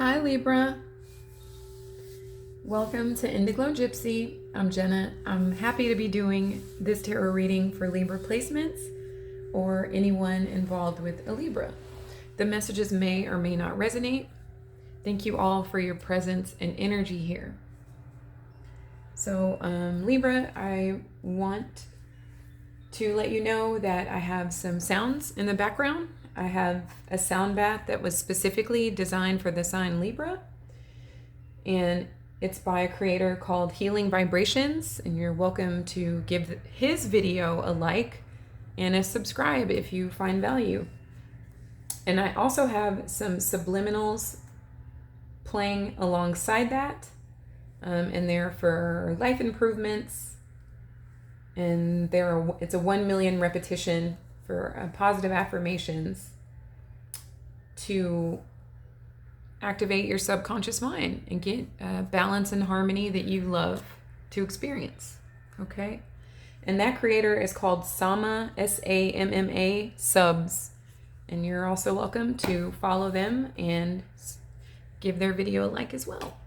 Hi Libra, welcome to Indigo Gypsy. I'm Jenna. I'm happy to be doing this tarot reading for Libra placements or anyone involved with a Libra. The messages may or may not resonate. Thank you all for your presence and energy here. So Libra, I want to let you know that I have some sounds in the background. I have a sound bath that was specifically designed for the sign Libra, and it's by a creator called Healing Vibrations, and you're welcome to give his video a like and a subscribe if you find value. And I also have some subliminals playing alongside that, and they're for life improvements, and it's a 1 million repetition for positive affirmations to activate your subconscious mind and get balance and harmony that you love to experience. Okay? And that creator is called Sama, Samma, subs. And you're also welcome to follow them and give their video a like as well.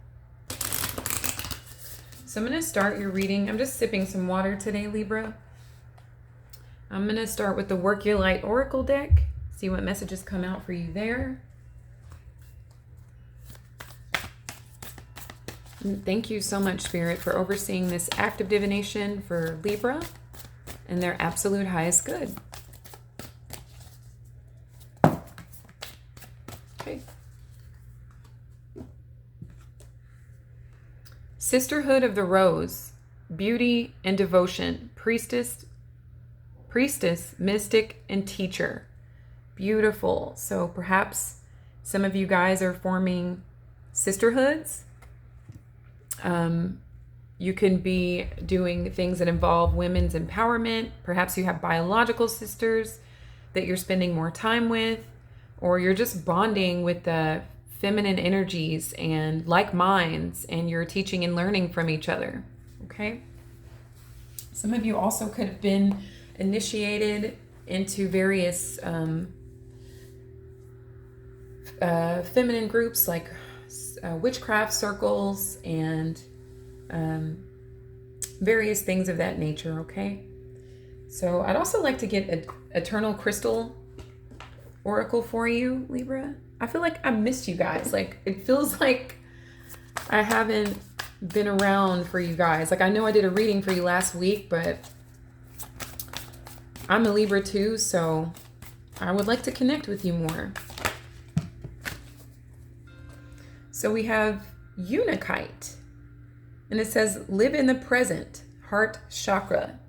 So I'm going to start your reading. I'm just sipping some water today, Libra. I'm going to start with the Work Your Light Oracle deck. See what messages come out for you there. And thank you so much, Spirit, for overseeing this active divination for Libra and their absolute highest good. Okay. Sisterhood of the Rose, beauty and devotion, priestess, mystic, and teacher. Beautiful. So perhaps some of you guys are forming sisterhoods. You can be doing things that involve women's empowerment. Perhaps you have biological sisters that you're spending more time with, or you're just bonding with the feminine energies and like minds, and you're teaching and learning from each other. Okay? Some of you also could have been initiated into various feminine groups like witchcraft circles and various things of that nature, okay? So I'd also like to get an Eternal Crystal Oracle for you, Libra. I feel like I missed you guys. Like, it feels like I haven't been around for you guys. Like, I know I did a reading for you last week, but I'm a Libra too, so I would like to connect with you more. So we have Unikite, and it says, live in the present, heart chakra.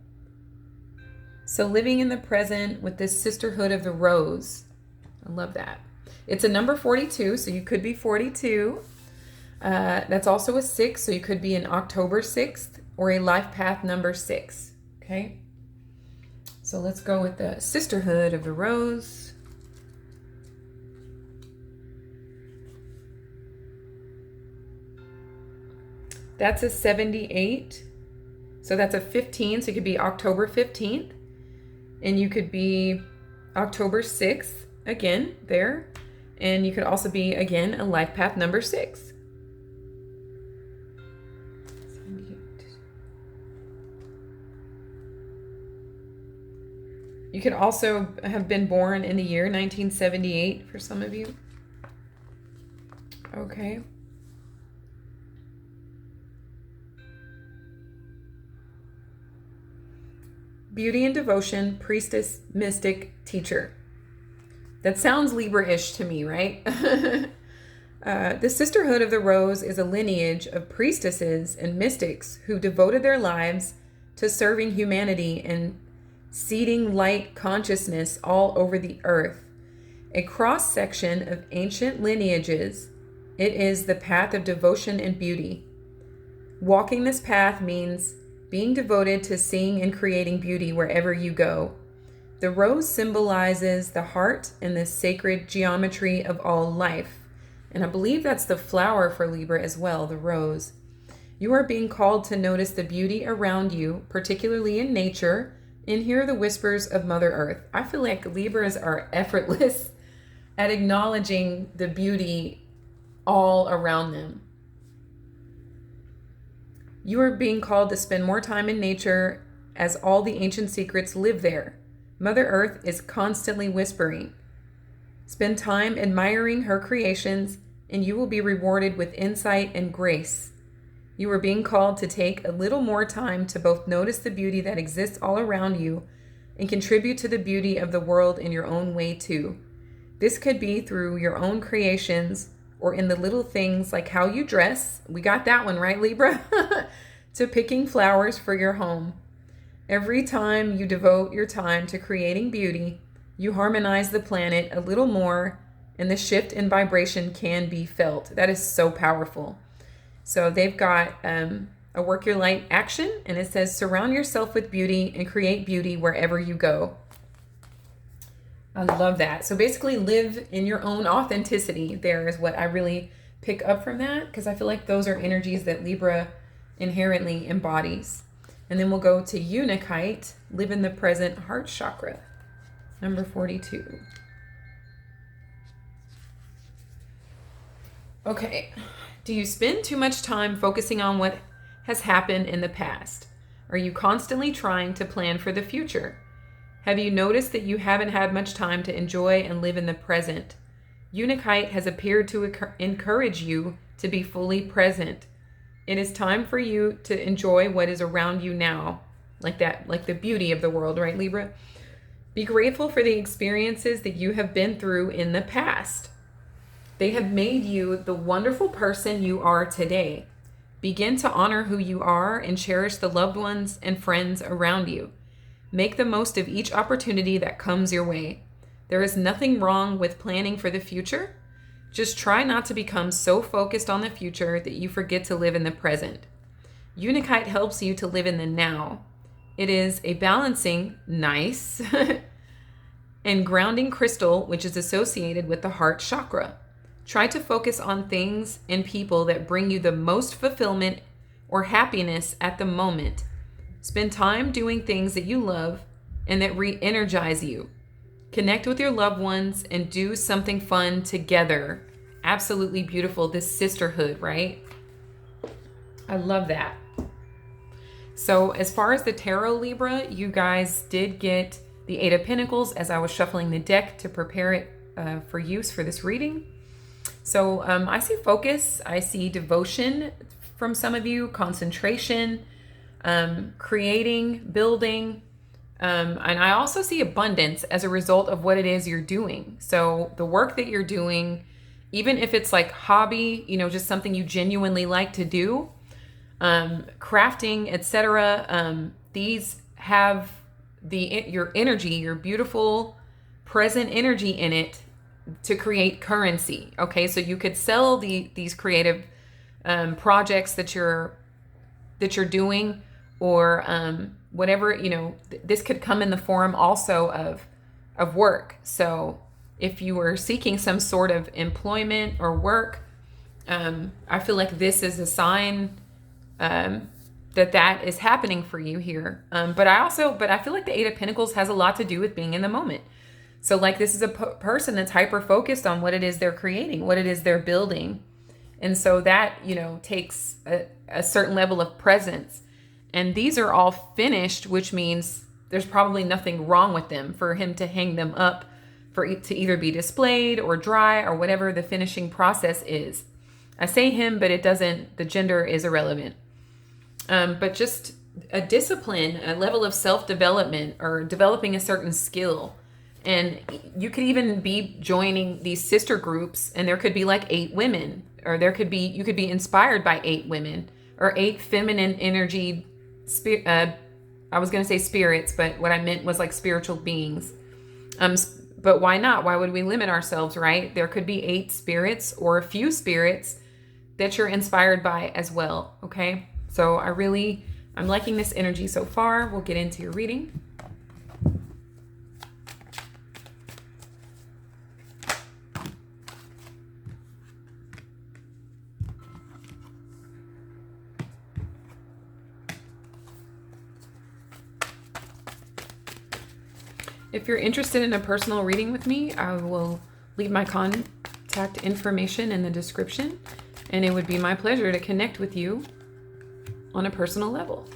So living in the present with this sisterhood of the rose. I love that. It's a number 42, so you could be 42. That's also a 6, so you could be an October 6th or a life path number 6, okay? So let's go with the Sisterhood of the Rose. That's a 78. So that's a 15. So you could be October 15th. And you could be October 6th, again, there. And you could also be, again, a life path number 6. You could also have been born in the year 1978 for some of you. Okay. Beauty and devotion, priestess, mystic, teacher. That sounds Libra-ish to me, right? The Sisterhood of the Rose is a lineage of priestesses and mystics who devoted their lives to serving humanity and seeding light consciousness all over the earth. A cross-section of ancient lineages, it is the path of devotion and beauty. Walking this path means being devoted to seeing and creating beauty wherever you go. The rose symbolizes the heart and the sacred geometry of all life. And I believe that's the flower for Libra as well, the rose. You are being called to notice the beauty around you, particularly in nature, and hear the whispers of Mother Earth. I feel like Libras are effortless at acknowledging the beauty all around them. You are being called to spend more time in nature, as all the ancient secrets live there. Mother Earth is constantly whispering. Spend time admiring her creations, and you will be rewarded with insight and grace. You are being called to take a little more time to both notice the beauty that exists all around you and contribute to the beauty of the world in your own way too. This could be through your own creations or in the little things like how you dress. We got that one right, Libra. To picking flowers for your home. Every time you devote your time to creating beauty, you harmonize the planet a little more, and the shift in vibration can be felt. That is so powerful. So they've got a work your light action, and it says surround yourself with beauty and create beauty wherever you go. I love that. So basically live in your own authenticity. There is what I really pick up from that, because I feel like those are energies that Libra inherently embodies. And then we'll go to Unikite, live in the present, heart chakra, number 42. Okay. Do you spend too much time focusing on what has happened in the past? Are you constantly trying to plan for the future? Have you noticed that you haven't had much time to enjoy and live in the present? Unikite has appeared to encourage you to be fully present. It is time for you to enjoy what is around you now, like the beauty of the world, right, Libra? Be grateful for the experiences that you have been through in the past. They have made you the wonderful person you are today. Begin to honor who you are and cherish the loved ones and friends around you. Make the most of each opportunity that comes your way. There is nothing wrong with planning for the future. Just try not to become so focused on the future that you forget to live in the present. Unikite helps you to live in the now. It is a balancing, nice, and grounding crystal which is associated with the heart chakra. Try to focus on things and people that bring you the most fulfillment or happiness at the moment. Spend time doing things that you love and that re-energize you. Connect with your loved ones and do something fun together. Absolutely beautiful. This sisterhood, right? I love that. So as far as the tarot, Libra, you guys did get the Eight of Pentacles as I was shuffling the deck to prepare it for use for this reading. So I see focus, I see devotion from some of you, concentration, creating, building, and I also see abundance as a result of what it is you're doing. So the work that you're doing, even if it's like hobby, just something you genuinely like to do, crafting, etc. These have your energy, your beautiful present energy in it to create currency. Okay, so you could sell these creative projects that you're doing, or whatever, this could come in the form also of work. So if you were seeking some sort of employment or work, I feel like this is a sign that is happening for you here. But I feel like the Eight of Pentacles has a lot to do with being in the moment. So like this is a person that's hyper focused on what it is they're creating, what it is they're building. And so that, takes a certain level of presence. And these are all finished, which means there's probably nothing wrong with them for him to hang them up to either be displayed or dry or whatever the finishing process is. I say him, but the gender is irrelevant. But just a discipline, a level of self-development or developing a certain skill. And you could even be joining these sister groups, and there could be like 8 women, or you could be inspired by 8 women or 8 feminine energy. I was going to say spirits, but what I meant was like spiritual beings. But why not? Why would we limit ourselves, right? There could be 8 spirits or a few spirits that you're inspired by as well. Okay. So I'm liking this energy so far. We'll get into your reading. If you're interested in a personal reading with me, I will leave my contact contact information in the description, and it would be my pleasure to connect with you on a personal level.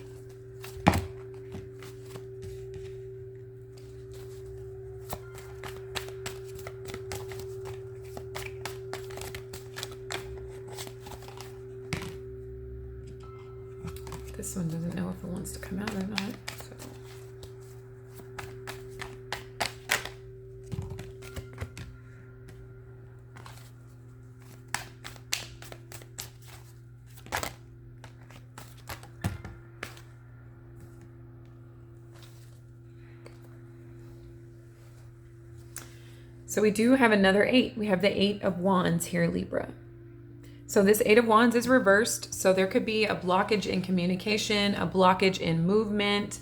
This one doesn't know if it wants to come out or not. So we do have another 8. We have the 8 of Wands here, Libra. So this 8 of Wands is reversed. So there could be a blockage in communication, a blockage in movement.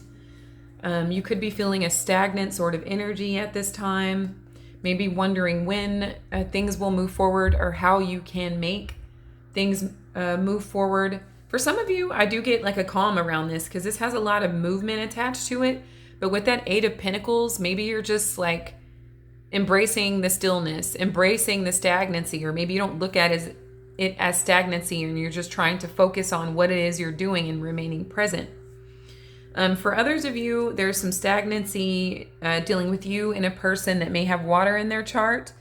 You could be feeling a stagnant sort of energy at this time. Maybe wondering when things will move forward or how you can make things move forward. For some of you, I do get like a calm around this because this has a lot of movement attached to it. But with that 8 of Pentacles, maybe you're just like embracing the stillness, embracing the stagnancy, or maybe you don't look at it as stagnancy and you're just trying to focus on what it is you're doing and remaining present. For others of you, there's some stagnancy dealing with you and a person that may have water in their chart.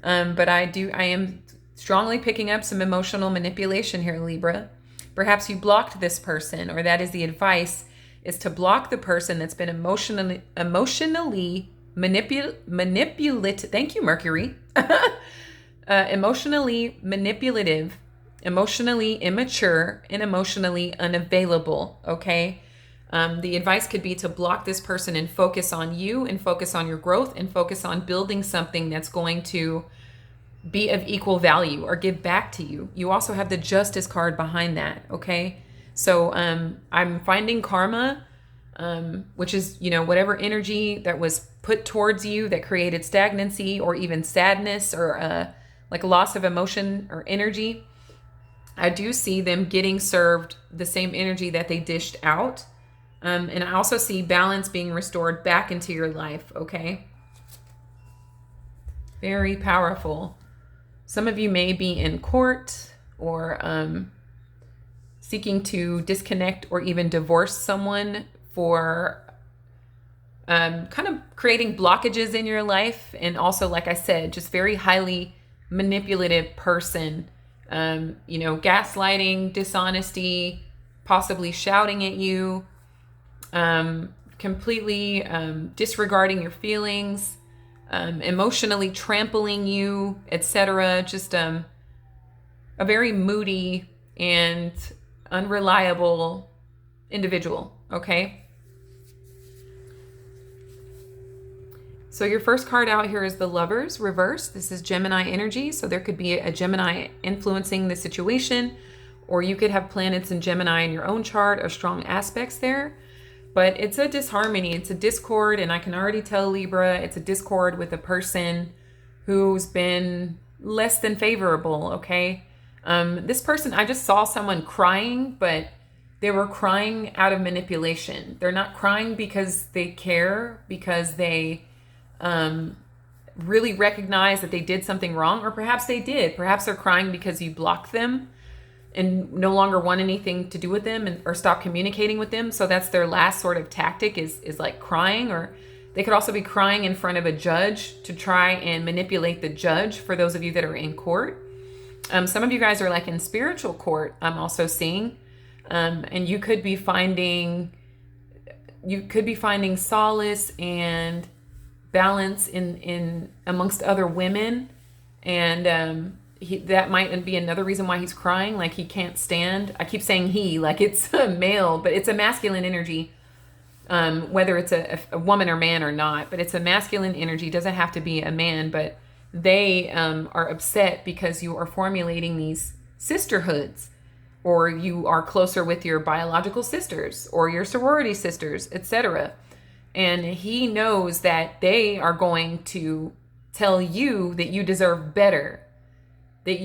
But I am strongly picking up some emotional manipulation here, Libra. Perhaps you blocked this person, or that is the advice, is to block the person that's been emotionally manipulative. Thank you, Mercury. Emotionally manipulative, emotionally immature, and emotionally unavailable. Okay. The advice could be to block this person and focus on you and focus on your growth and focus on building something that's going to be of equal value or give back to you. You also have the Justice card behind that. Okay. So I'm finding karma, which is, whatever energy that was put towards you that created stagnancy or even sadness or like a loss of emotion or energy. I do see them getting served the same energy that they dished out. And I also see balance being restored back into your life, okay? Very powerful. Some of you may be in court or seeking to disconnect or even divorce someone for kind of creating blockages in your life. And also, like I said, just very highly manipulative person, gaslighting, dishonesty, possibly shouting at you, completely disregarding your feelings, emotionally trampling you, etc. Just a very moody and unreliable individual, okay? So your first card out here is the Lovers reverse. This is Gemini energy. So there could be a Gemini influencing the situation, or you could have planets in Gemini in your own chart or strong aspects there. But it's a disharmony, it's a discord, and I can already tell, Libra, it's a discord with a person who's been less than favorable, okay? This person, I just saw someone crying, but they were crying out of manipulation. They're not crying because they care, because they really recognize that they did something wrong, or perhaps they did. Perhaps they're crying because you blocked them and no longer want anything to do with them or stop communicating with them. So that's their last sort of tactic is like crying, or they could also be crying in front of a judge to try and manipulate the judge for those of you that are in court. Some of you guys are like in spiritual court, I'm also seeing. And you could be finding solace and balance in amongst other women. And that might be another reason why he's crying, like he can't stand. I keep saying he, like it's a male, but it's a masculine energy, whether it's a woman or man or not, but it's a masculine energy. It doesn't have to be a man, but they are upset because you are formulating these sisterhoods, or you are closer with your biological sisters or your sorority sisters, etc. And he knows that they are going to tell you that you deserve better, that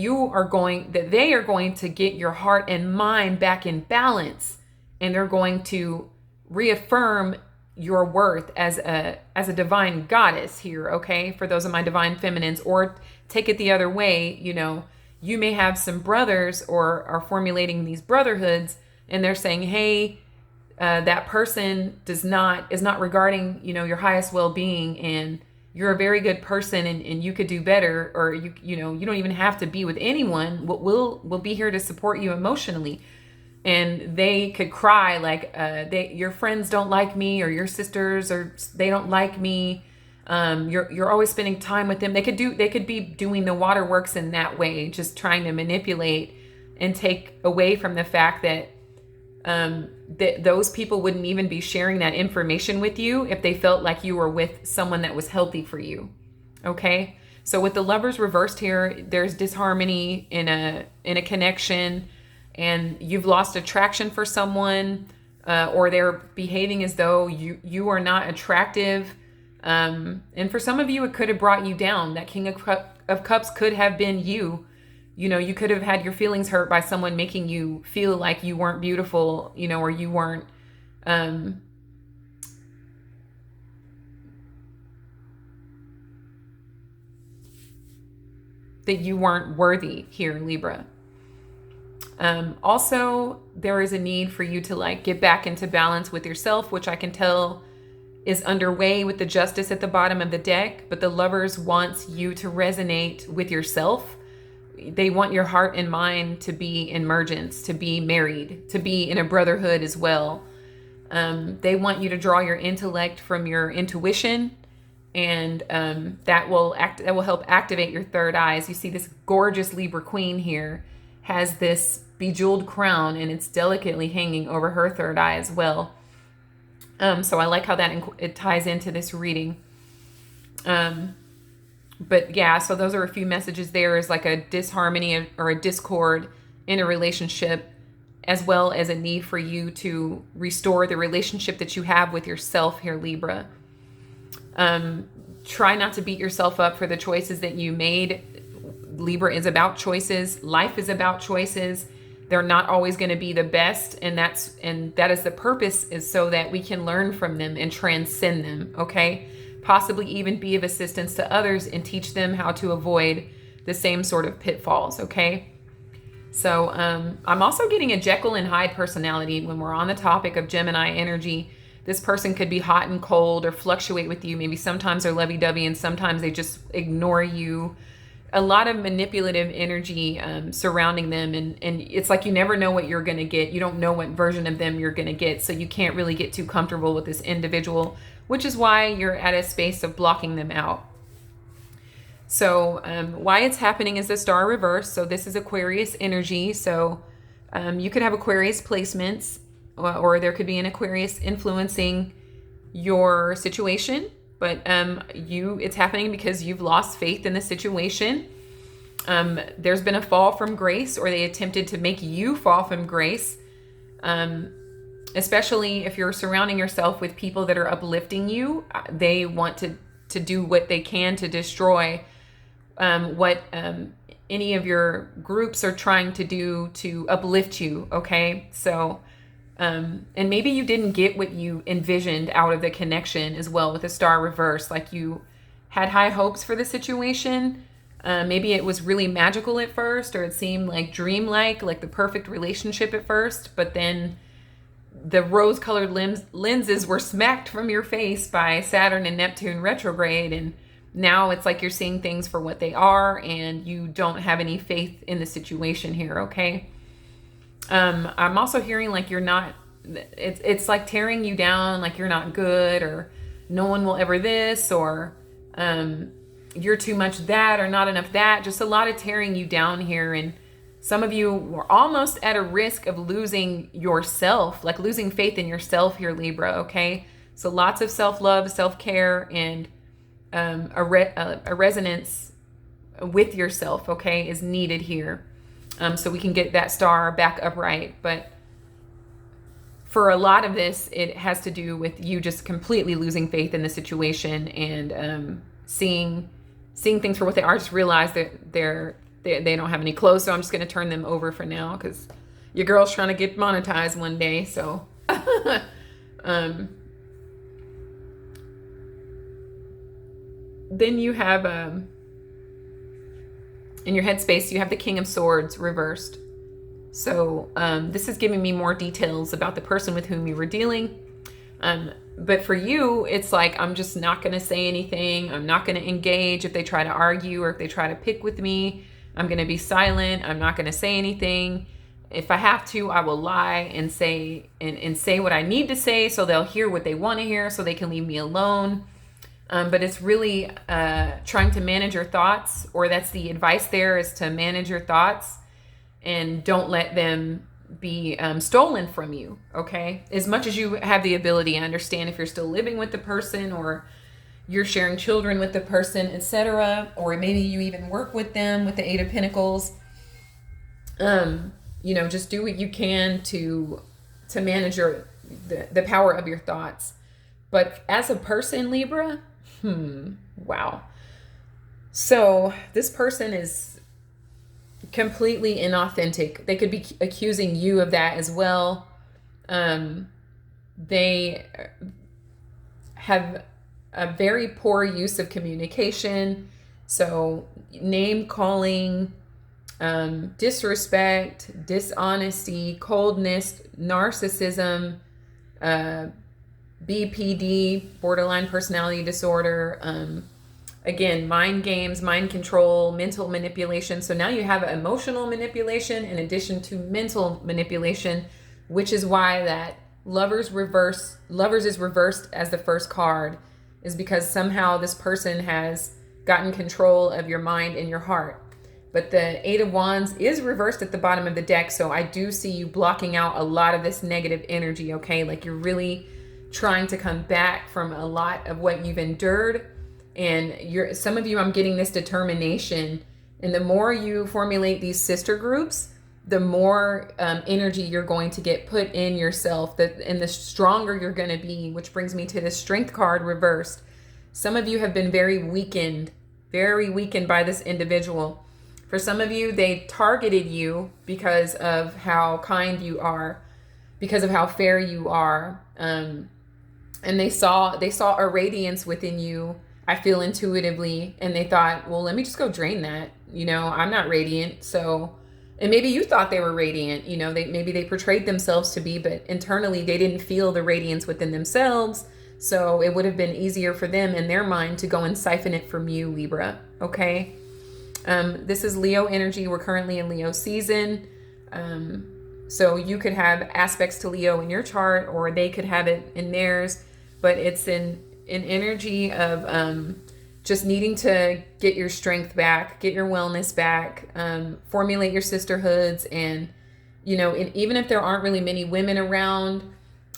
they are going to get your heart and mind back in balance, and they're going to reaffirm your worth as a divine goddess here, okay? For those of my divine feminines, or take it the other way, you know, you may have some brothers or are formulating these brotherhoods, and they're saying, hey, that person is not regarding, you know, your highest well-being, and you're a very good person, and you could do better, or you know, you don't even have to be with anyone. We'll be here to support you emotionally. And they could cry like, your friends don't like me, or your sisters, or they don't like me. You're always spending time with them. They could be doing the waterworks in that way, just trying to manipulate and take away from the fact that that those people wouldn't even be sharing that information with you if they felt like you were with someone that was healthy for you. Okay? So with the Lovers reversed here, there's disharmony in a connection, and you've lost attraction for someone, or they're behaving as though you are not attractive. And for some of you, it could have brought you down. That King of Cups could have been you. You know, you could have had your feelings hurt by someone making you feel like you weren't beautiful, you know, or you weren't, that you weren't worthy here, Libra. Also, there is a need for you to like get back into balance with yourself, which I can tell is underway with the Justice at the bottom of the deck. But the Lovers wants you to resonate with yourself. They want your heart and mind to be in mergence, to be married, to be in a brotherhood as well. They want you to draw your intellect from your intuition, and that will help activate your third eyes. You see this gorgeous Libra queen here has this bejeweled crown, and it's delicately hanging over her third eye as well. So I like how that it ties into this reading. But yeah, so those are a few messages. There is like a disharmony or a discord in a relationship, as well as a need for you to restore the relationship that you have with yourself here, Libra. Try not to beat yourself up for the choices that you made. Libra is about choices. Life is about choices. They're not always going to be the best, and that is the purpose, is so that we can learn from them and transcend them, okay? Possibly even be of assistance to others and teach them how to avoid the same sort of pitfalls, okay? So I'm also getting a Jekyll and Hyde personality when we're on the topic of Gemini energy. This person could be hot and cold or fluctuate with you. Maybe sometimes they're lovey-dovey and sometimes they just ignore you. A lot of manipulative energy surrounding them, and it's like you never know what you're going to get. You don't know what version of them you're going to get, so you can't really get too comfortable with this individual, which is why you're at a space of blocking them out. So why it's happening is the star reverse. So this is Aquarius energy. So you could have Aquarius placements, or there could be an Aquarius influencing your situation. But it's happening because you've lost faith in the situation. There's been a fall from grace, or they attempted to make you fall from grace. Especially if you're surrounding yourself with people that are uplifting you. They want to do what they can to destroy what any of your groups are trying to do to uplift you, okay? So, and maybe you didn't get what you envisioned out of the connection as well with the star reverse. Like you had high hopes for the situation. Maybe it was really magical at first, or it seemed like dreamlike, like the perfect relationship at first, but then the rose-colored lenses were smacked from your face by Saturn and Neptune retrograde, and now it's like you're seeing things for what they are, and you don't have any faith in the situation here, okay? I'm also hearing like you're not, it's like tearing you down, like you're not good, or no one will ever this, or you're too much that, or not enough that. Just a lot of tearing you down here, and some of you were almost at a risk of losing yourself, like losing faith in yourself here, Libra, okay? So lots of self-love, self-care, and a resonance with yourself, okay, is needed here. So we can get that star back upright. But for a lot of this, it has to do with you just completely losing faith in the situation, and seeing things for what they are. Just realize that they don't have any clothes, so I'm just going to turn them over for now because your girl's trying to get monetized one day. So then you have, in your headspace, you have the King of Swords reversed. So this is giving me more details about the person with whom you were dealing. But for you, it's like, I'm just not going to say anything. I'm not going to engage if they try to argue or if they try to pick with me. I'm going to be silent. I'm not going to say anything. If I have to, I will lie and say and say what I need to say, so they'll hear what they want to hear, so they can leave me alone. But it's really trying to manage your thoughts, or that's the advice there, is to manage your thoughts and don't let them be stolen from you, okay? As much as you have the ability. I understand if you're still living with the person, or you're sharing children with the person, etc., or maybe you even work with them with the Eight of Pentacles. Just do what you can to manage the power of your thoughts. But as a person, Libra, wow. So this person is completely inauthentic. They could be accusing you of that as well. They have a very poor use of communication. So name calling, disrespect, dishonesty, coldness, narcissism, BPD, borderline personality disorder, again, mind games, mind control, mental manipulation. So now you have emotional manipulation in addition to mental manipulation, which is why that Lovers is reversed as the first card, is because somehow this person has gotten control of your mind and your heart. But the Eight of Wands is reversed at the bottom of the deck, so I do see you blocking out a lot of this negative energy, okay? Like you're really trying to come back from a lot of what you've endured. And some of you, I'm getting this determination. And the more you formulate these sister groups, the more energy you're going to get put in yourself, and the stronger you're going to be, which brings me to the Strength card reversed. Some of you have been very weakened by this individual. For some of you, they targeted you because of how kind you are, because of how fair you are. And they saw a radiance within you, I feel intuitively, and they thought, well, let me just go drain that. I'm not radiant. So, and maybe you thought they were radiant, maybe they portrayed themselves to be, but internally they didn't feel the radiance within themselves. So it would have been easier for them in their mind to go and siphon it from you, Libra. Okay. This is Leo energy. We're currently in Leo season. So you could have aspects to Leo in your chart, or they could have it in theirs, but it's an energy of just needing to get your strength back, get your wellness back, formulate your sisterhoods. And, even if there aren't really many women around,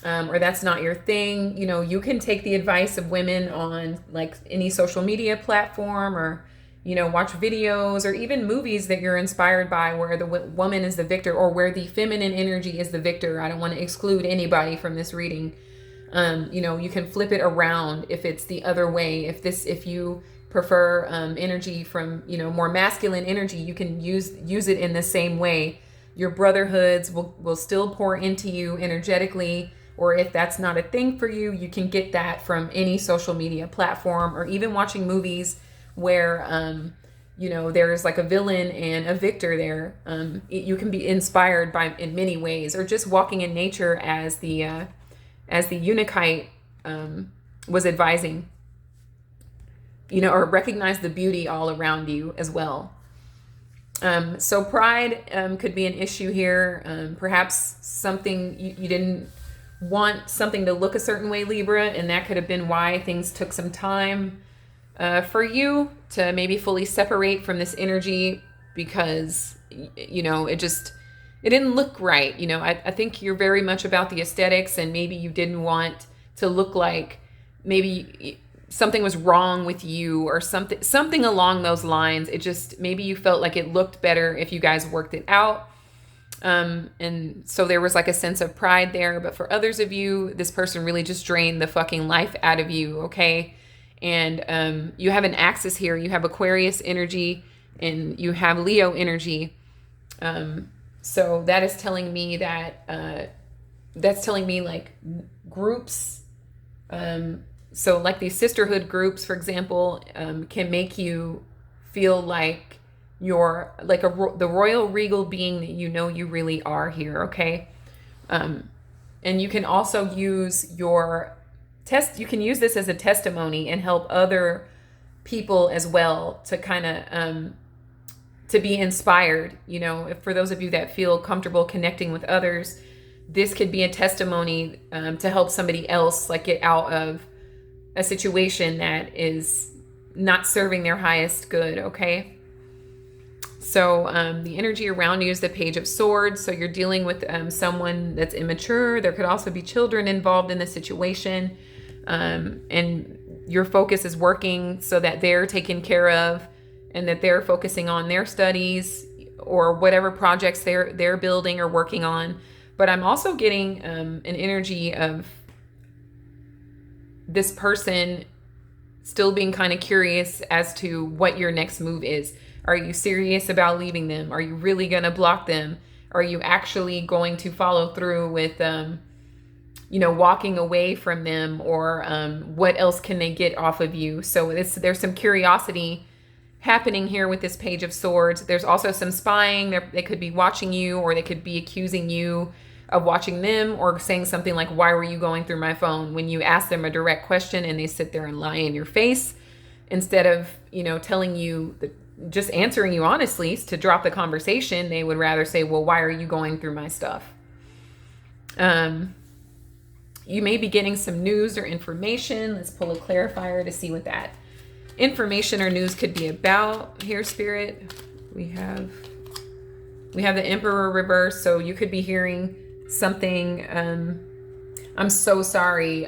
or that's not your thing, you can take the advice of women on like any social media platform, or, watch videos or even movies that you're inspired by where the woman is the victor, or where the feminine energy is the victor. I don't want to exclude anybody from this reading. You can flip it around if it's the other way. If you prefer energy from, more masculine energy, you can use it in the same way. Your brotherhoods will still pour into you energetically. Or if that's not a thing for you, you can get that from any social media platform, or even watching movies where, there's like a villain and a victor there. You can be inspired in many ways, or just walking in nature as the Unakite was advising, or recognize the beauty all around you as well. So pride could be an issue here. Perhaps something you didn't want something to look a certain way, Libra, and that could have been why things took some time for you to maybe fully separate from this energy, because, it didn't look right. I think you're very much about the aesthetics, and maybe you didn't want to look like maybe something was wrong with you, or something along those lines. It just, maybe you felt like it looked better if you guys worked it out. And so there was like a sense of pride there. But for others of you, this person really just drained the fucking life out of you. Okay. And you have an axis here. You have Aquarius energy and you have Leo energy. So that is telling me that, like groups, So like these sisterhood groups, for example, can make you feel like you're like the royal regal being that you know you really are here, okay? And you can also use you can use this as a testimony and help other people as well to kind of to be inspired. You know, for those of you that feel comfortable connecting with others, this could be a testimony to help somebody else like get out of a situation that is not serving their highest good, okay? So the energy around you is the Page of Swords. So you're dealing with someone that's immature. There could also be children involved in the situation. And your focus is working so that they're taken care of and that they're focusing on their studies or whatever projects they're building or working on. But I'm also getting an energy of this person still being kind of curious as to what your next move is. Are you serious about leaving them? Are you really going to block them? Are you actually going to follow through with, walking away from them, or what else can they get off of you? So there's some curiosity happening here with this Page of Swords. There's also some spying. They could be watching you, or they could be accusing you of watching them, or saying something like, why were you going through my phone? When you ask them a direct question and they sit there and lie in your face, instead of, telling you, just answering you honestly to drop the conversation, they would rather say, well, why are you going through my stuff? You may be getting some news or information. Let's pull a clarifier to see what that information or news could be about here, Spirit. We have the Emperor reverse, so you could be hearing something. I'm so sorry.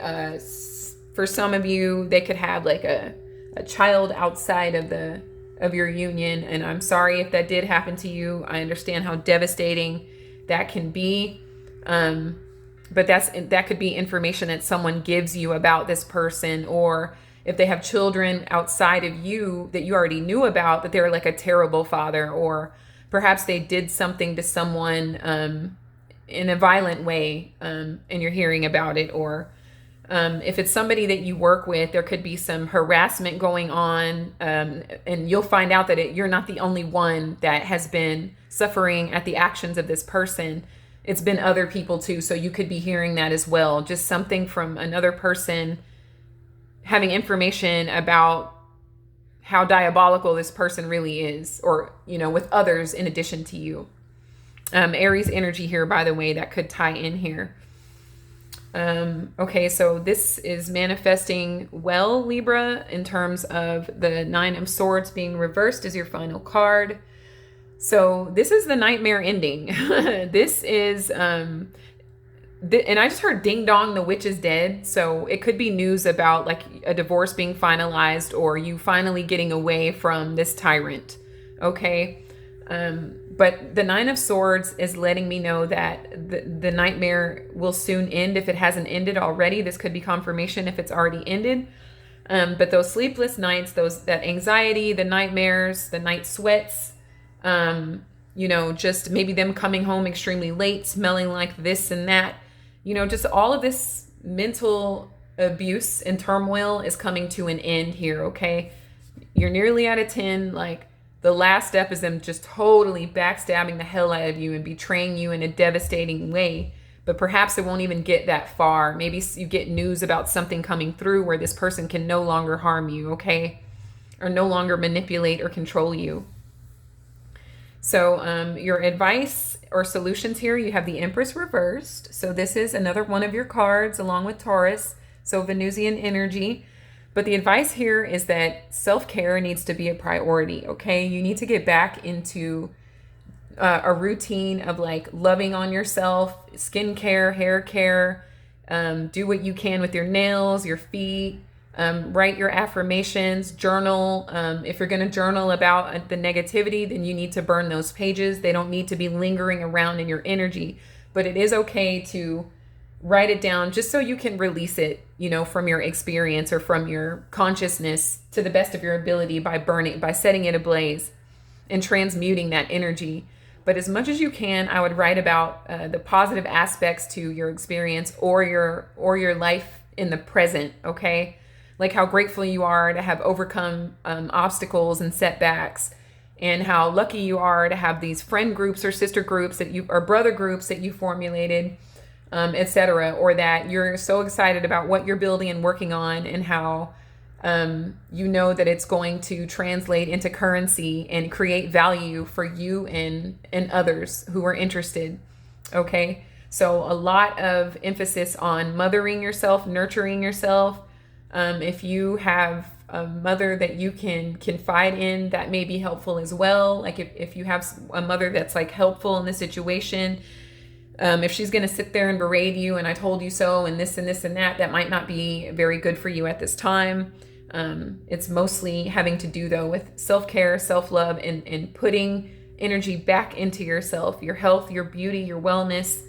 For some of you, they could have like a child outside of your union, and I'm sorry if that did happen to you. I understand how devastating that can be. But that could be information that someone gives you about this person, or if they have children outside of you that you already knew about, that they're like a terrible father, or perhaps they did something to someone in a violent way, and you're hearing about it. Or if it's somebody that you work with, there could be some harassment going on, and you'll find out that you're not the only one that has been suffering at the actions of this person. It's been other people too, so you could be hearing that as well. Just something from another person having information about how diabolical this person really is, or, with others in addition to you. Aries energy here, by the way, that could tie in here. Okay, so this is manifesting well, Libra, in terms of the Nine of Swords being reversed as your final card. So this is the nightmare ending. This is, and I just heard ding dong, the witch is dead. So it could be news about like a divorce being finalized, or you finally getting away from this tyrant. Okay. But the Nine of Swords is letting me know that the nightmare will soon end. If it hasn't ended already, this could be confirmation if it's already ended. But those sleepless nights, that anxiety, the nightmares, the night sweats, just maybe them coming home extremely late, smelling like this and that, just all of this mental abuse and turmoil is coming to an end here. Okay. You're nearly at a 10. Like, the last step is them just totally backstabbing the hell out of you and betraying you in a devastating way. But perhaps it won't even get that far. Maybe you get news about something coming through where this person can no longer harm you, okay? Or no longer manipulate or control you. So your advice or solutions here, you have the Empress reversed. So this is another one of your cards along with Taurus. So Venusian energy. But the advice here is that self-care needs to be a priority, okay? You need to get back into a routine of like loving on yourself, skincare, hair care, do what you can with your nails, your feet, write your affirmations, journal. If you're going to journal about the negativity, then you need to burn those pages. They don't need to be lingering around in your energy, but it is okay to write it down just so you can release it, from your experience or from your consciousness to the best of your ability by setting it ablaze and transmuting that energy. But as much as you can, I would write about the positive aspects to your experience or your life in the present, okay? like how grateful you are to have overcome obstacles and setbacks, and how lucky you are to have these friend groups or sister groups that you, or brother groups that you formulated, etc. Or that you're so excited about what you're building and working on, and how you know that it's going to translate into currency and create value for you and others who are interested. Okay, so a lot of emphasis on mothering yourself, nurturing yourself. If you have a mother that you can confide in, that may be helpful as well. Like if you have a mother that's like helpful in the situation, if she's going to sit there and berate you and I told you so and this and this and that might not be very good for you at this time. It's mostly having to do though with self-care, self-love, and putting energy back into yourself, your health, your beauty, your wellness,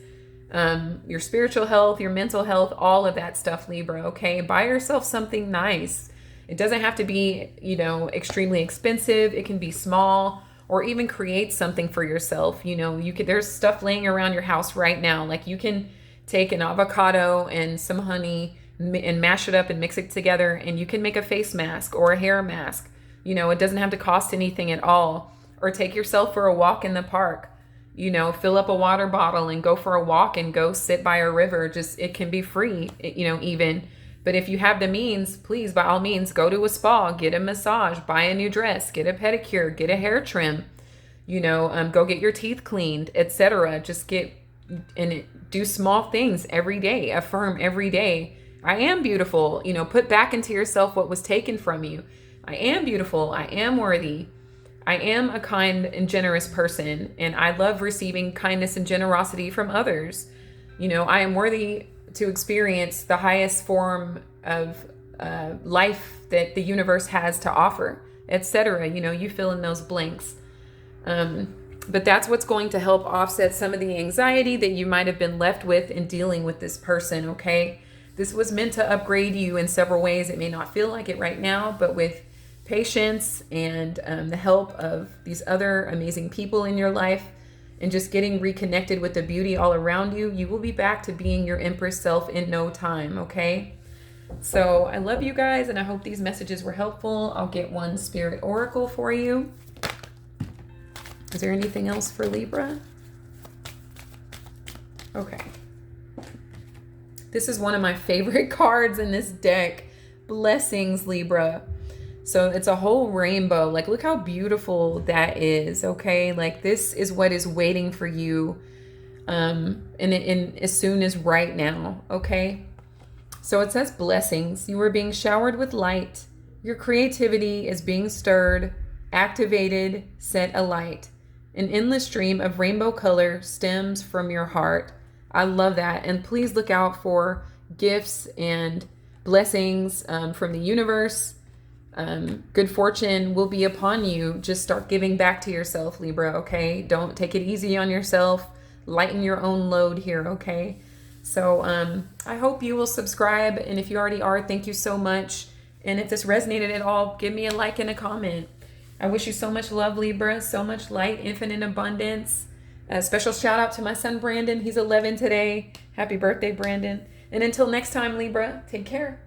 your spiritual health, your mental health, all of that stuff, Libra. Okay, buy yourself something nice. It doesn't have to be, extremely expensive. It can be small, or even create something for yourself. There's stuff laying around your house right now. Like you can take an avocado and some honey and mash it up and mix it together, and you can make a face mask or a hair mask. It doesn't have to cost anything at all. Or take yourself for a walk in the park. Fill up a water bottle and go for a walk and go sit by a river. It can be free, even. But if you have the means, please, by all means, go to a spa, get a massage, buy a new dress, get a pedicure, get a hair trim, go get your teeth cleaned, etc. Just do small things every day. Affirm every day. I am beautiful. Put back into yourself what was taken from you. I am beautiful. I am worthy. I am a kind and generous person, and I love receiving kindness and generosity from others. I am worthy to experience the highest form of life that the universe has to offer, etc. You fill in those blanks. But that's what's going to help offset some of the anxiety that you might have been left with in dealing with this person, okay? This was meant to upgrade you in several ways. It may not feel like it right now, but with patience and the help of these other amazing people in your life, and just getting reconnected with the beauty all around you, you will be back to being your Empress self in no time, okay? So I love you guys, and I hope these messages were helpful. I'll get one Spirit Oracle for you. Is there anything else for Libra? Okay. This is one of my favorite cards in this deck. Blessings, Libra. So it's a whole rainbow. Like, look how beautiful that is, okay? Like, this is what is waiting for you and as soon as right now, okay? So it says blessings. You are being showered with light. Your creativity is being stirred, activated, set alight. An endless stream of rainbow color stems from your heart. I love that. And please look out for gifts and blessings from the universe. Good fortune will be upon you. Just start giving back to yourself, Libra, okay? Don't take it easy on yourself. Lighten your own load here, okay? So I hope you will subscribe. And if you already are, thank you so much. And if this resonated at all, give me a like and a comment. I wish you so much love, Libra, so much light, infinite abundance. A special shout out to my son, Brandon. He's 11 today. Happy birthday, Brandon. And until next time, Libra, take care.